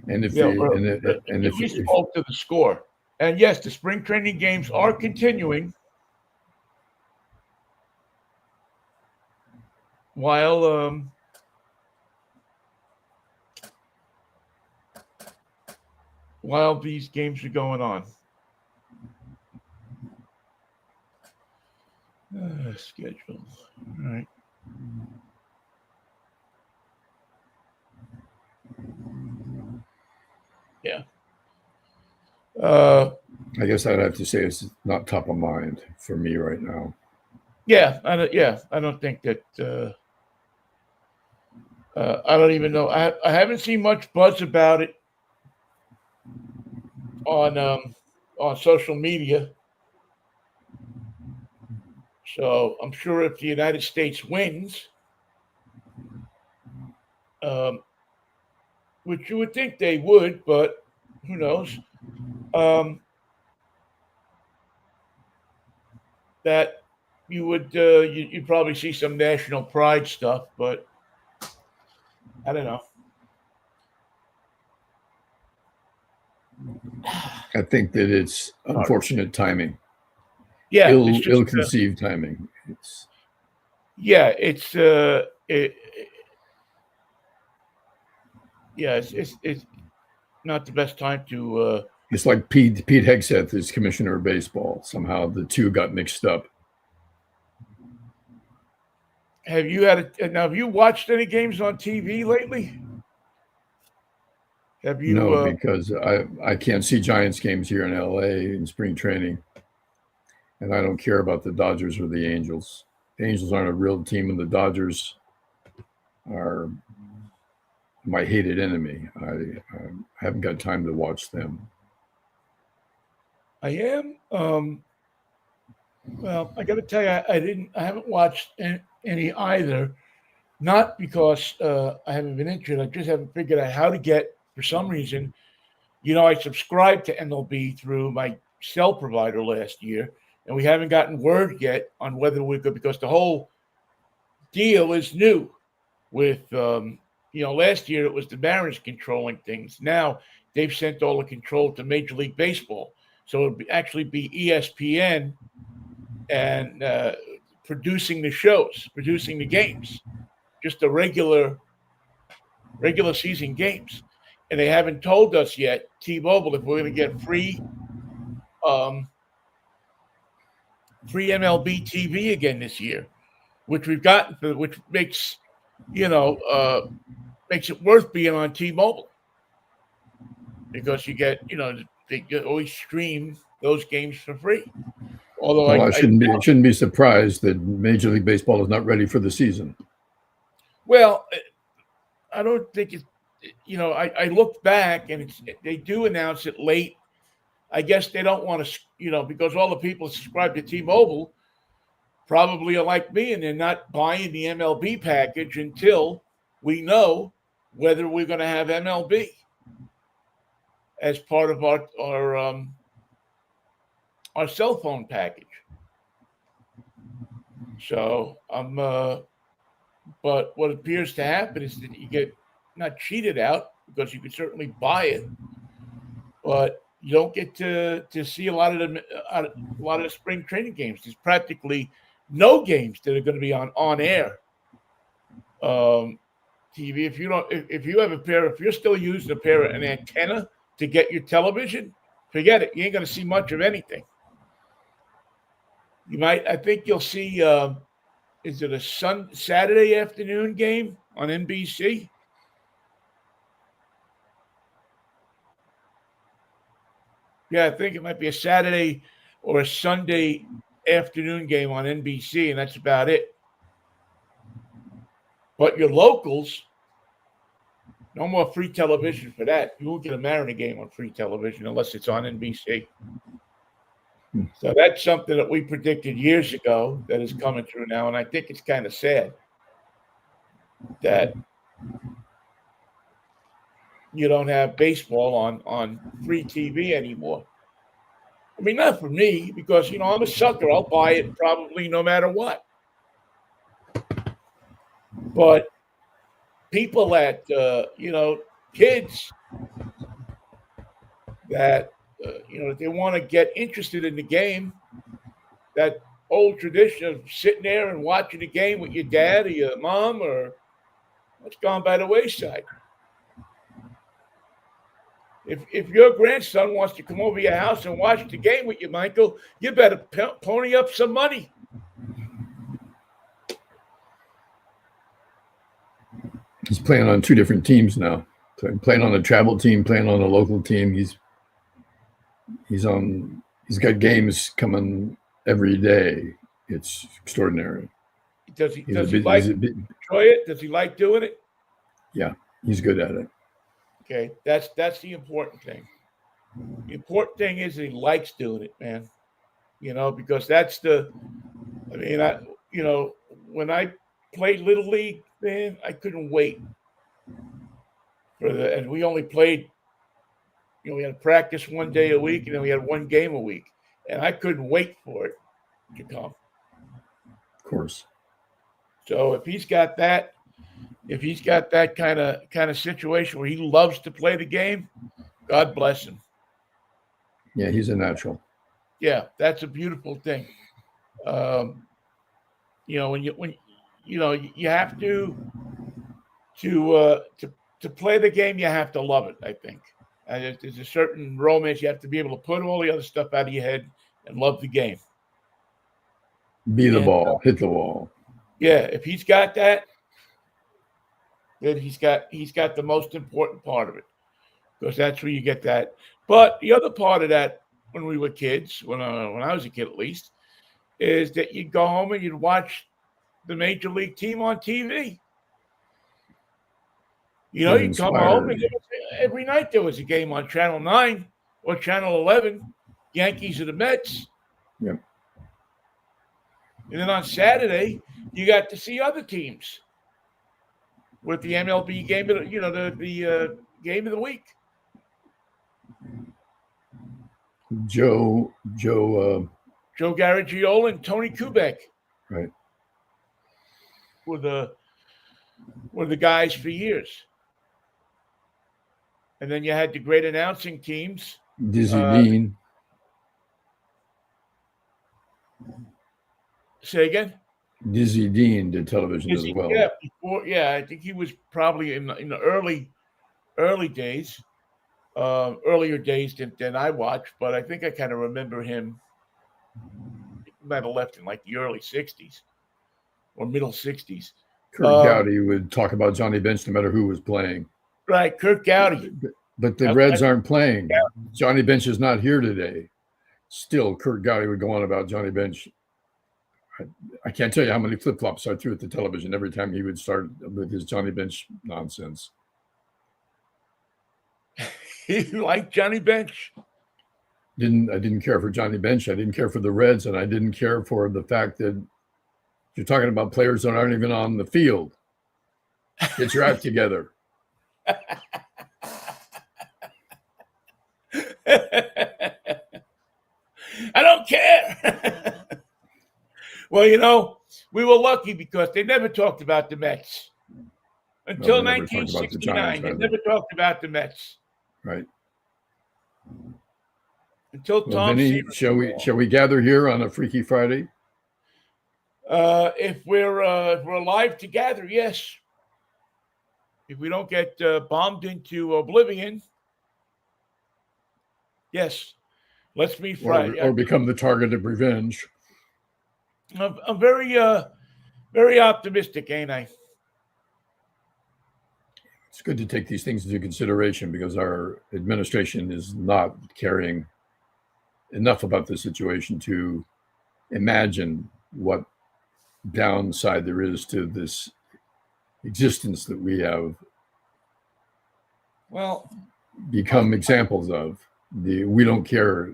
And if Yeah, if we spoke to the score, and yes, the spring training games are continuing while these games are going on. Schedule. All right. Yeah. I guess I'd have to say it's not top of mind for me right now. Yeah, I don't think that. I don't even know. I haven't seen much buzz about it on social media. So I'm sure if the United States wins, which you would think they would, but who knows? That you would you'd probably see some national pride stuff, but I don't know. I think that it's unfortunate timing. Yeah, ill-conceived timing. It's not the best time to. It's like Pete Hegseth is commissioner of baseball. Somehow the two got mixed up. Have you watched any games on TV lately? Have you? No, because I can't see Giants games here in LA in spring training, and I don't care about the Dodgers or the Angels. The Angels aren't a real team, and the Dodgers are my hated enemy. I haven't got time to watch them. I am. Well, I got to tell you, I haven't watched any either. Not because I haven't been interested. I just haven't figured out how to get. For some reason, I subscribed to MLB through my cell provider last year, and we haven't gotten word yet on whether we could, because the whole deal is new. With last year it was the Mariners controlling things. Now they've sent all the control to Major League Baseball, so it would actually be ESPN and producing the shows, producing the games, just the regular season games. And they haven't told us yet, T-Mobile, if we're going to get free MLB TV again this year, which we've gotten, which makes makes it worth being on T-Mobile, because you get they always stream those games for free. Although I shouldn't be surprised that Major League Baseball is not ready for the season. Well, I don't think it's. I looked back, and they do announce it late. I guess they don't want to, because all the people subscribe to T-Mobile probably are like me, and they're not buying the MLB package until we know whether we're going to have MLB as part of our cell phone package. So but what appears to happen is that you get not cheated out, because you could certainly buy it, but you don't get to see a lot of the spring training games. There's practically no games that are going to be on air TV. If you don't, if you have if you're still using an antenna to get your television, forget it. You ain't going to see much of anything. You might, I think you'll see. Is it a Saturday afternoon game on NBC? Yeah, I think it might be a Saturday or a Sunday afternoon game on NBC, and that's about it. But your locals, no more free television for that. You won't get a Mariner game on free television unless it's on NBC. So that's something that we predicted years ago that is coming through now, and I think it's kind of sad that you don't have baseball on free TV anymore. I mean, not for me, because, I'm a sucker. I'll buy it probably no matter what. But people that, kids that, they want to get interested in the game, that old tradition of sitting there and watching the game with your dad or your mom, or that's gone by the wayside. If your grandson wants to come over to your house and watch the game with you, Michael, you better pony up some money. He's playing on two different teams now. Playing on a travel team, playing on a local team. He's got games coming every day. It's extraordinary. Does he enjoy it? Does he like doing it? Yeah, he's good at it. Okay, that's the important thing. The important thing is that he likes doing it, man. Because that's when I played Little League, man, I couldn't wait and we only played, we had to practice one day a week, and then we had one game a week, and I couldn't wait for it to come. Of course. So if he's got that kind of situation where he loves to play the game, God bless him. Yeah, he's a natural. Yeah, that's a beautiful thing. When you have to play the game, you have to love it, I think. There's a certain romance. You have to be able to put all the other stuff out of your head and love the game. Be the ball, hit the wall. Yeah, if he's got that, then he's got the most important part of it, because that's where you get that. But the other part of that, when we were kids, when I was a kid at least, is that you'd go home and you'd watch the major league team on TV. You'd come home and every night there was a game on Channel 9 or Channel 11, Yankees or the Mets. Yep. And then on Saturday, you got to see other teams with the MLB game of the game of the week. Joe Garagiola and Tony Kubek. Right. Were the guys for years. And then you had the great announcing teams. Dizzy Dean. Say again? Dizzy Dean did television as well. Yeah, I think he was probably in the early days, earlier days than I watched, but I think I kind of remember him. He might have left in like the early 60s or middle 60s. Kurt Gowdy would talk about Johnny Bench no matter who was playing. Right, Kurt Gowdy. But the Reds aren't playing. Johnny Bench is not here today. Still, Kurt Gowdy would go on about Johnny Bench. I can't tell you how many flip-flops I threw at the television every time he would start with his Johnny Bench nonsense. You like Johnny Bench? I didn't care for Johnny Bench. I didn't care for the Reds, and I didn't care for the fact that you're talking about players that aren't even on the field. Get your act together. I don't care. Well, we were lucky because they never talked about the Mets. Until 1969, they never talked about the Mets. Right. Until Tom Vinnie, shall we gather here on a Freaky Friday? If we're alive to gather, yes. if we don't get bombed into oblivion, yes, let's meet Friday. Or become the target of revenge. I'm very optimistic, ain't I? It's good to take these things into consideration because our administration is not caring enough about the situation to imagine what downside there is to this existence that we have become examples of. We don't care.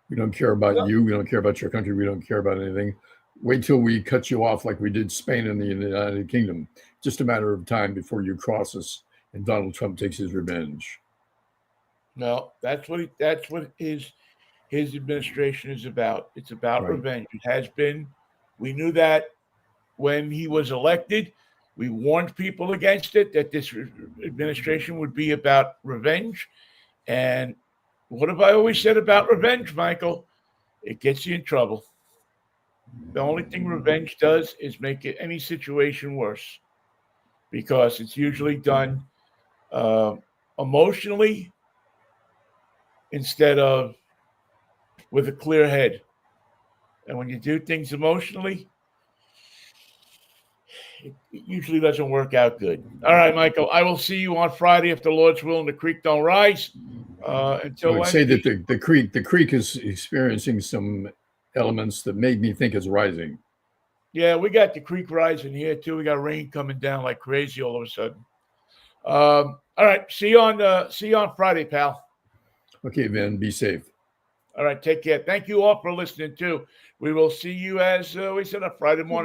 We don't care about you. We don't care about your country. We don't care about anything. Wait till we cut you off like we did Spain and the United Kingdom. Just a matter of time before you cross us and Donald Trump takes his revenge. No, that's what his administration is about. It's about revenge. It has been. We knew that when he was elected. We warned people against it, that this administration would be about revenge. And what have I always said about revenge, Michael? It gets you in trouble. The only thing revenge does is make any situation worse, because it's usually done emotionally instead of with a clear head. And when you do things emotionally, it usually doesn't work out good. All right, Michael, I will see you on Friday if the Lord's will and the creek don't rise. Until I would say that the creek is experiencing some elements that made me think it's rising. Yeah, we got the creek rising here too. We got rain coming down like crazy all of a sudden. All right, see you on Friday, pal. Okay, Vin, be safe. All right, take care. Thank you all for listening too. We will see you, as we said, on Friday morning.